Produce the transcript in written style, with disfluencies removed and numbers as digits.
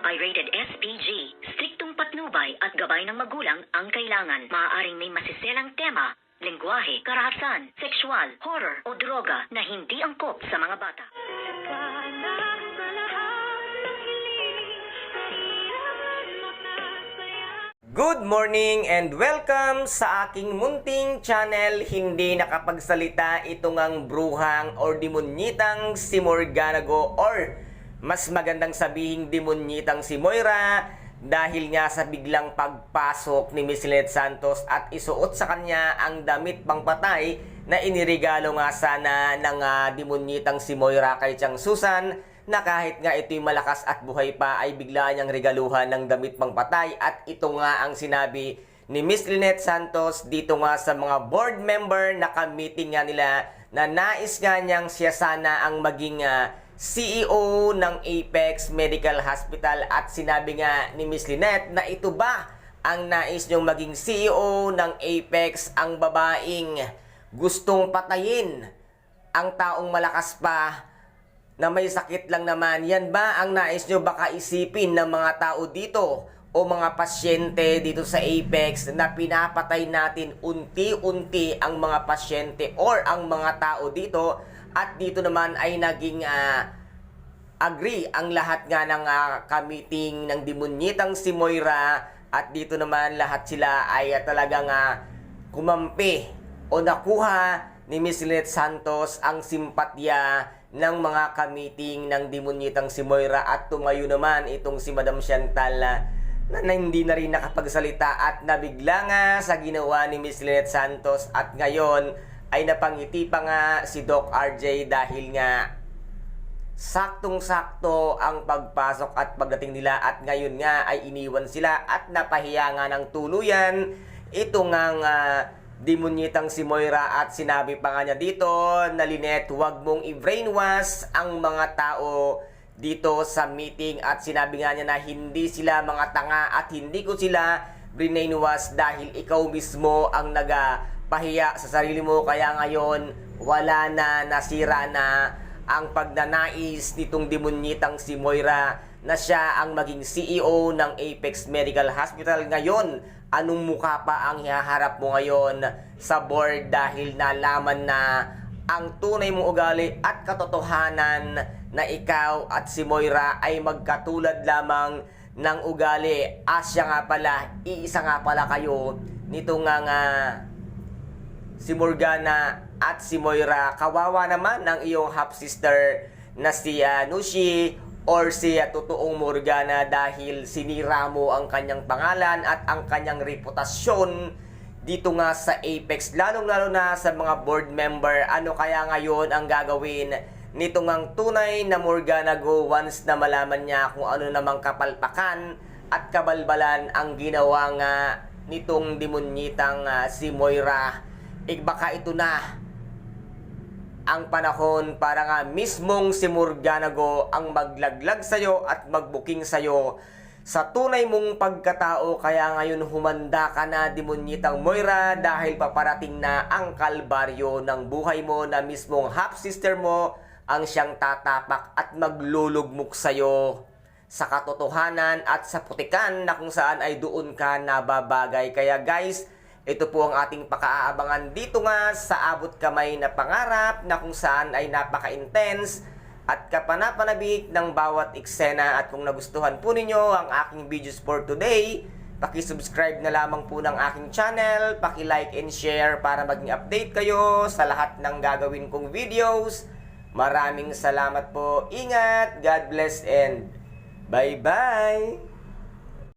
Pirated SPG. Striktong patnubay at gabay ng magulang ang kailangan. Maaaring may masiselang tema, lengguwahe, karahasan, sexual, horror o droga na hindi angkop sa mga bata. Good morning and welcome sa aking munting channel. Hindi nakapagsalita itong ang bruhang or demonyitang si Morganago, or mas magandang sabihing demonyitang si Moira, dahil nga sa biglang pagpasok ni Miss Lynette Santos at isuot sa kanya ang damit pangpatay na iniregalo nga sana ng demonyitang si Moira kay Chang Susan, na kahit nga ito'y malakas at buhay pa ay bigla niyang regaluhan ng damit pangpatay. At ito nga ang sinabi ni Miss Lynette Santos dito nga sa mga board member na ka-meeting nga nila, na nais nga niyang siya sana ang maging CEO ng Apex Medical Hospital. At sinabi nga ni Miss Lynette na ito ba ang nais niyong maging CEO ng Apex, ang babaeng gustong patayin ang taong malakas pa na may sakit lang naman. Yan ba ang nais nyo baka isipin ng mga tao dito o mga pasyente dito sa Apex, na pinapatay natin unti-unti ang mga pasyente or ang mga tao dito? At dito naman ay naging agree ang lahat nga ng ka-meeting ng demonyitang si Moira. At dito naman lahat sila ay talagang kumampi o nakuha ni Miss Lynette Santos ang simpatya ng mga ka-meeting ng demonyitang si Moira. At tumayo naman itong si Madam Chantal na hindi na rin nakapagsalita at nabigla nga sa ginawa ni Miss Lynette Santos. At ngayon ay napangiti pa nga si Doc RJ dahil nga saktong-sakto ang pagpasok at pagdating nila. At ngayon nga ay iniwan sila at napahiya nga ng tuluyan ito ngang demonyitang si Moira. At sinabi pa nga niya dito na, Lynette, huwag mong i-brainwash ang mga tao dito sa meeting. At sinabi nga niya na hindi sila mga tanga at hindi ko sila brainwash dahil ikaw mismo ang nagapahiya sa sarili mo. Kaya ngayon wala na, nasira na ang pagnanais nitong demonyitang si Moira na siya ang maging CEO ng Apex Medical Hospital. Ngayon, anong mukha pa ang hihaharap mo ngayon sa board dahil nalaman na ang tunay mong ugali at katotohanan na ikaw at si Moira ay magkatulad lamang ng ugali. Asya nga pala, iisa nga pala kayo nito nga si Morgana at si Moira. Kawawa naman ng iyong half-sister na si Nushi or si totoong Morgana, dahil sinira mo ang kanyang pangalan at ang kanyang reputasyon dito nga sa Apex, lalong-lalo na sa mga board member. Ano kaya ngayon ang gagawin nito ngang tunay na Morganago once na malaman niya kung ano namang kapalpakan at kabalbalan ang ginawa nga nitong demonyitang si Moira? Baka ito na ang panahon para nga mismong si Morganago ang maglaglag sa'yo at magbuking sa'yo sa tunay mong pagkatao. Kaya ngayon humanda ka na, demonyitang Moira, dahil paparating na ang kalbaryo ng buhay mo, na mismong half-sister mo ang siyang tatapak at maglulugmok sa'yo sa katotohanan at sa putikan na kung saan ay doon ka nababagay. Kaya guys, ito po ang ating pakaabangan dito nga sa abot kamay na pangarap, na kung saan ay napaka-intense at kapanapanabik ng bawat eksena. At kung nagustuhan po ninyo ang aking videos for today, paki-subscribe na lamang po ng aking channel, paki-like and share para maging update kayo sa lahat ng gagawin kong videos. Maraming salamat po. Ingat, God bless, and bye-bye!